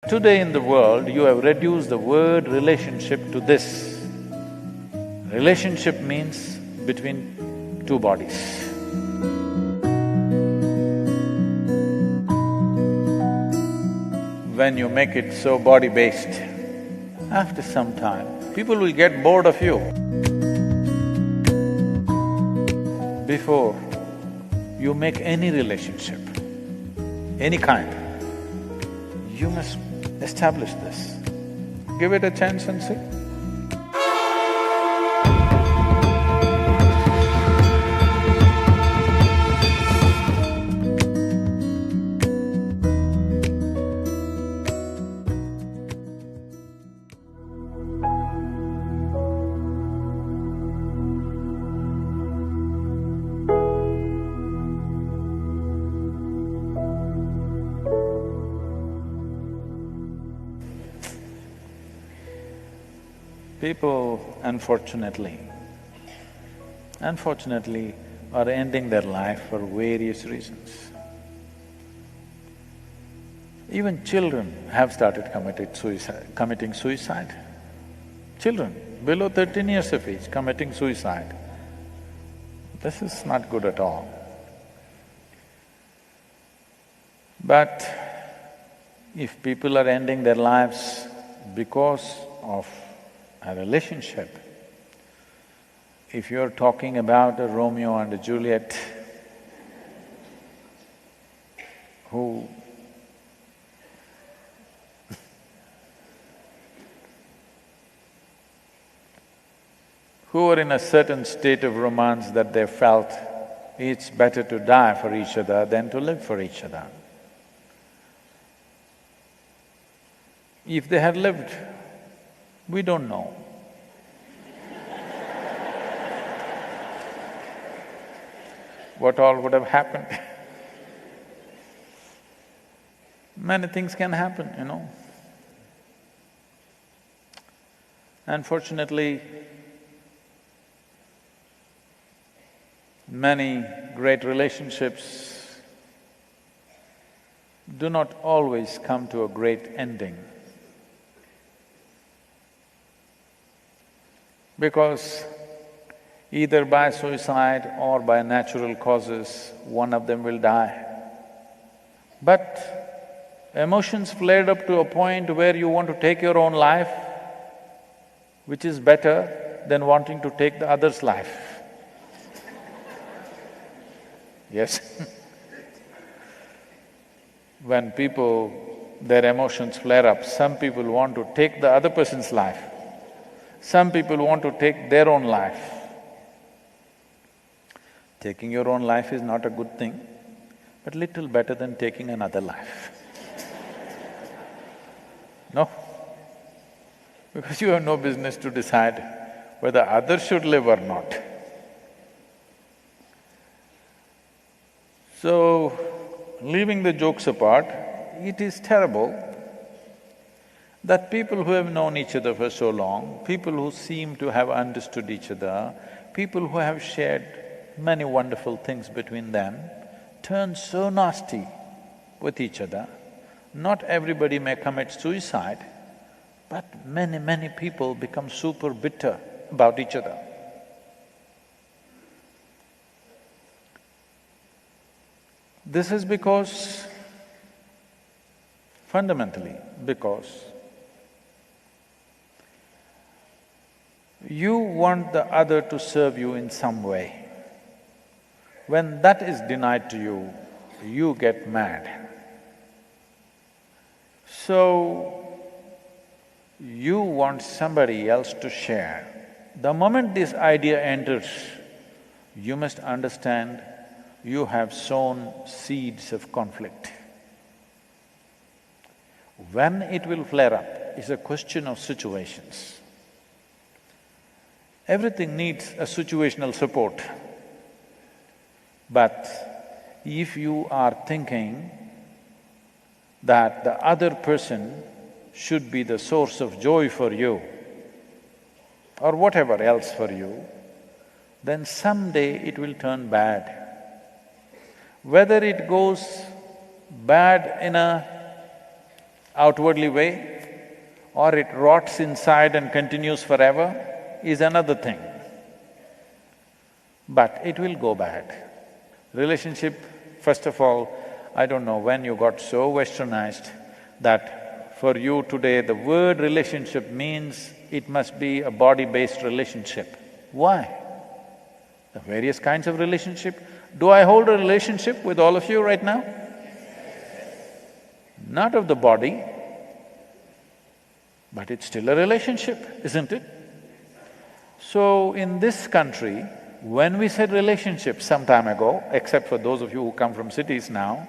Today in the world, you have reduced the word relationship to this. Relationship means between two bodies. When you make it so body-based, after some time, people will get bored of you. Before you make any relationship, any kind, you must establish this. Give it a chance and see. People, unfortunately, are ending their life for various reasons. Even children have started committing suicide. Children below 13 years of age committing suicide. This is not good at all. But if people are ending their lives because of a relationship, if you're talking about a Romeo and a Juliet who were in a certain state of romance that they felt it's better to die for each other than to live for each other. If they had lived, we don't know. What all would have happened? Many things can happen, you know. Unfortunately, many great relationships do not always come to a great ending. Because either by suicide or by natural causes, one of them will die. But emotions flared up to a point where you want to take your own life, which is better than wanting to take the other's life. Yes. When their emotions flare up, some people want to take the other person's life. Some people want to take their own life. Taking your own life is not a good thing, but little better than taking another life. No? Because you have no business to decide whether others should live or not. So, leaving the jokes apart, it is terrible that people who have known each other for so long, people who seem to have understood each other, people who have shared many wonderful things between them, turn so nasty with each other. Not everybody may commit suicide, but many people become super bitter about each other. This is fundamentally because you want the other to serve you in some way. When that is denied to you, you get mad. So, you want somebody else to share. The moment this idea enters, you must understand you have sown seeds of conflict. When it will flare up is a question of situations. Everything needs a situational support. But if you are thinking that the other person should be the source of joy for you or whatever else for you, then someday it will turn bad. Whether it goes bad in a outwardly way, or it rots inside and continues forever, is another thing. But it will go bad. Relationship, first of all, I don't know when you got so westernized that for you today the word relationship means it must be a body-based relationship. Why? The various kinds of relationship. Do I hold a relationship with all of you right now? Not of the body, but it's still a relationship, isn't it? So in this country, when we said relationship some time ago, except for those of you who come from cities now,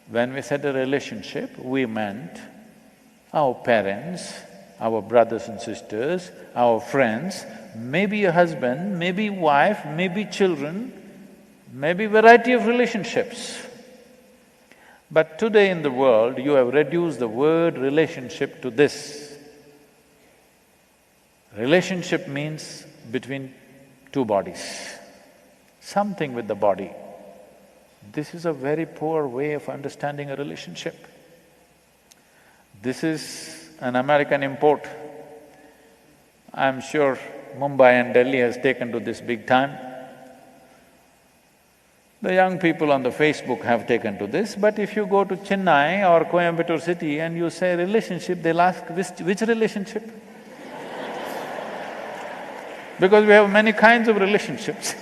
when we said a relationship, we meant our parents, our brothers and sisters, our friends, maybe a husband, maybe wife, maybe children, maybe variety of relationships. But today in the world, you have reduced the word relationship to this. Relationship means between two bodies, something with the body. This is a very poor way of understanding a relationship. This is an American import. I'm sure Mumbai and Delhi has taken to this big time. The young people on the Facebook have taken to this, but if you go to Chennai or Coimbatore city and you say relationship, they'll ask, which relationship? Because we have many kinds of relationships.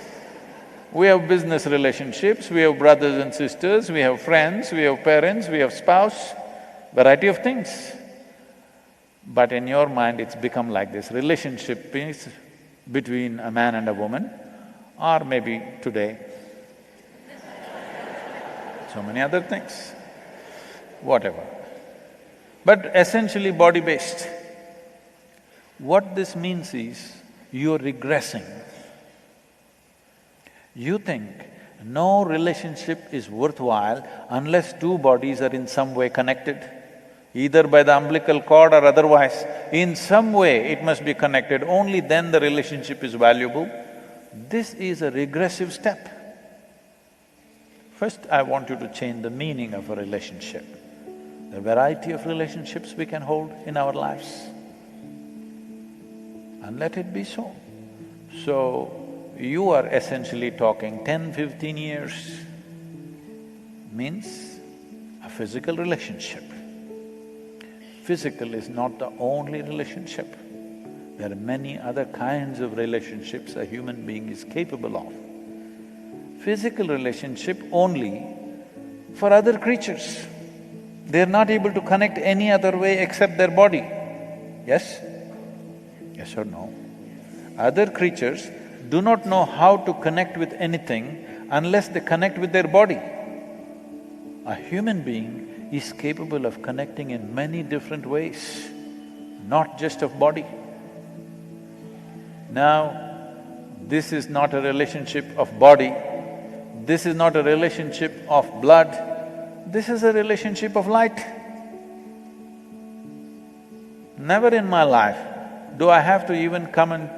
We have business relationships, we have brothers and sisters, we have friends, we have parents, we have spouse, variety of things. But in your mind, it's become like this. Relationship is between a man and a woman, or maybe today, so many other things, whatever. But essentially body-based. What this means is, you're regressing. You think no relationship is worthwhile unless two bodies are in some way connected, either by the umbilical cord or otherwise. In some way it must be connected, only then the relationship is valuable. This is a regressive step. First, I want you to change the meaning of a relationship. The variety of relationships we can hold in our lives, and let it be so. So, you are essentially talking 10, 15 years means a physical relationship. Physical is not the only relationship. There are many other kinds of relationships a human being is capable of. Physical relationship only for other creatures. They're not able to connect any other way except their body. Yes? Yes or no? Other creatures do not know how to connect with anything unless they connect with their body. A human being is capable of connecting in many different ways, not just of body. Now, this is not a relationship of body, this is not a relationship of blood, this is a relationship of light. Never in my life do I have to even come and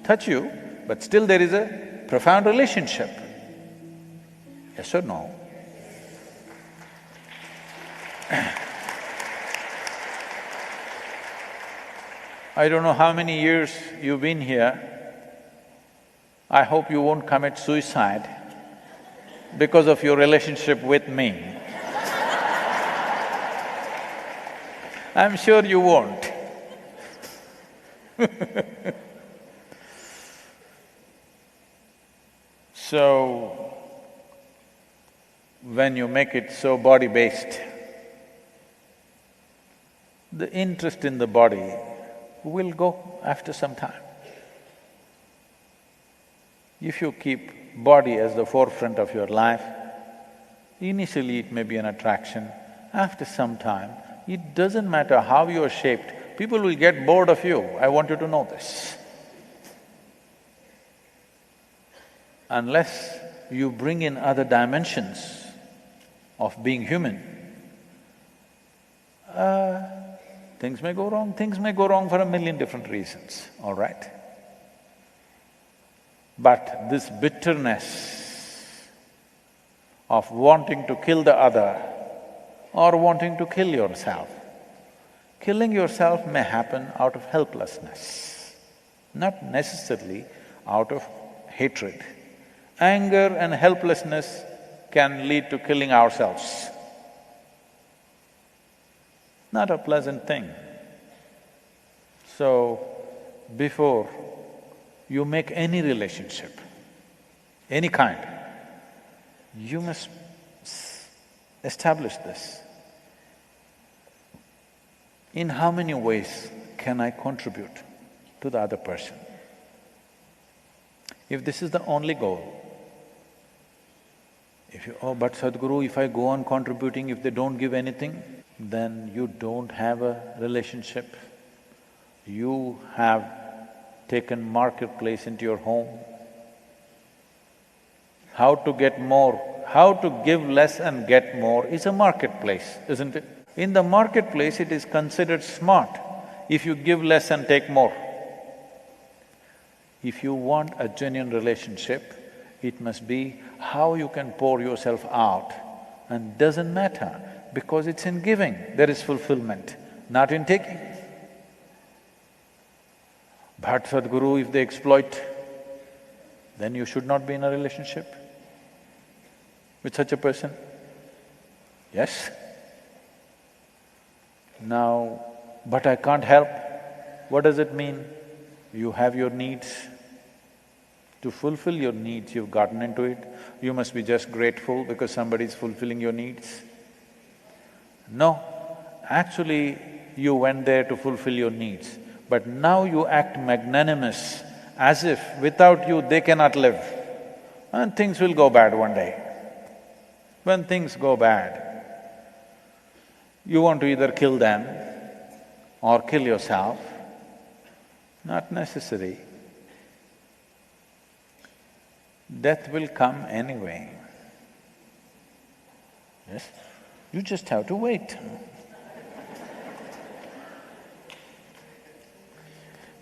touch you, but still there is a profound relationship. Yes or no? I don't know how many years you've been here. I hope you won't commit suicide because of your relationship with me. I'm sure you won't. So, when you make it so body-based, the interest in the body will go after some time. If you keep body as the forefront of your life, initially it may be an attraction, after some time, it doesn't matter how you're shaped, people will get bored of you, I want you to know this. Unless you bring in other dimensions of being human, things may go wrong. Things may go wrong for a million different reasons, all right? But this bitterness of wanting to kill the other or wanting to kill yourself. Killing yourself may happen out of helplessness, not necessarily out of hatred. Anger and helplessness can lead to killing ourselves. Not a pleasant thing. So, before you make any relationship, any kind, you must establish this. In how many ways can I contribute to the other person? If this is the only goal, but Sadhguru, if I go on contributing, if they don't give anything, then you don't have a relationship. You have taken marketplace into your home. How to get more, how to give less and get more is a marketplace, isn't it? In the marketplace, it is considered smart if you give less and take more. If you want a genuine relationship, it must be how you can pour yourself out, and doesn't matter, because it's in giving there is fulfillment, not in taking. But Sadhguru, if they exploit, then you should not be in a relationship with such a person. Yes? Now, but I can't help. What does it mean? You have your needs. To fulfill your needs, you've gotten into it. You must be just grateful because somebody is fulfilling your needs. No, actually you went there to fulfill your needs, but now you act magnanimous as if without you they cannot live. And things will go bad one day. When things go bad, you want to either kill them or kill yourself. Not necessary. Death will come anyway. Yes? You just have to wait.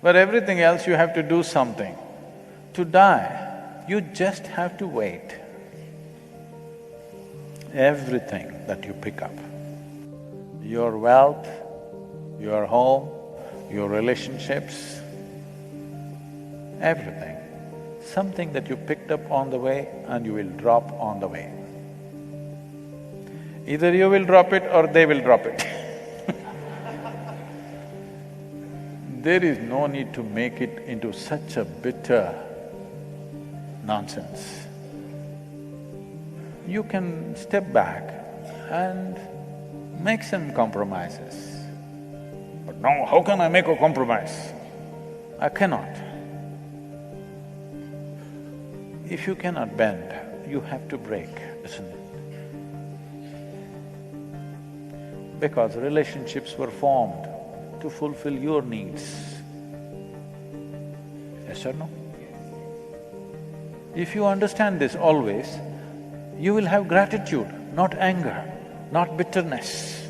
But everything else you have to do something. To die, you just have to wait. Everything that you pick up, your wealth, your home, your relationships, everything, something that you picked up on the way and you will drop on the way. Either you will drop it or they will drop it. There is no need to make it into such a bitter nonsense. You can step back and make some compromises. But no, how can I make a compromise? I cannot. If you cannot bend, you have to break, isn't it? Because relationships were formed to fulfill your needs. Yes or no? If you understand this always, you will have gratitude, not anger, not bitterness.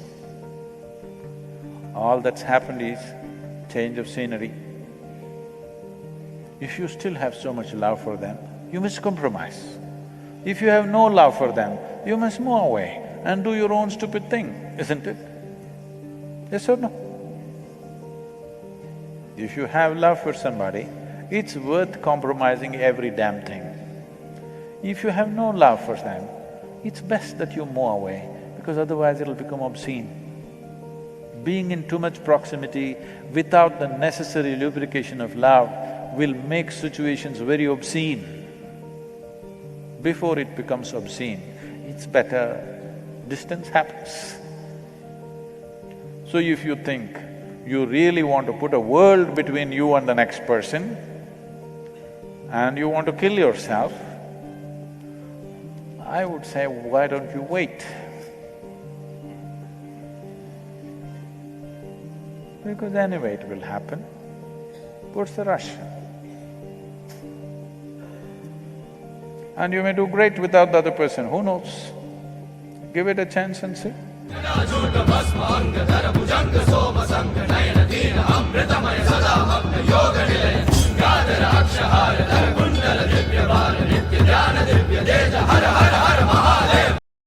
All that's happened is change of scenery. If you still have so much love for them, you must compromise. If you have no love for them, you must move away and do your own stupid thing, isn't it? Yes or no? If you have love for somebody, it's worth compromising every damn thing. If you have no love for them, it's best that you move away, because otherwise it'll become obscene. Being in too much proximity without the necessary lubrication of love will make situations very obscene. Before it becomes obscene, it's better distance happens. So if you think you really want to put a world between you and the next person, and you want to kill yourself, I would say, why don't you wait? Because anyway it will happen. What's the rush? And you may do great without the other person, who knows? Give it a chance and see. योग निलय, गाधर अक्षहार, धर कुंडल दिव्य बाल, नित्य ध्यान दिव्य तेज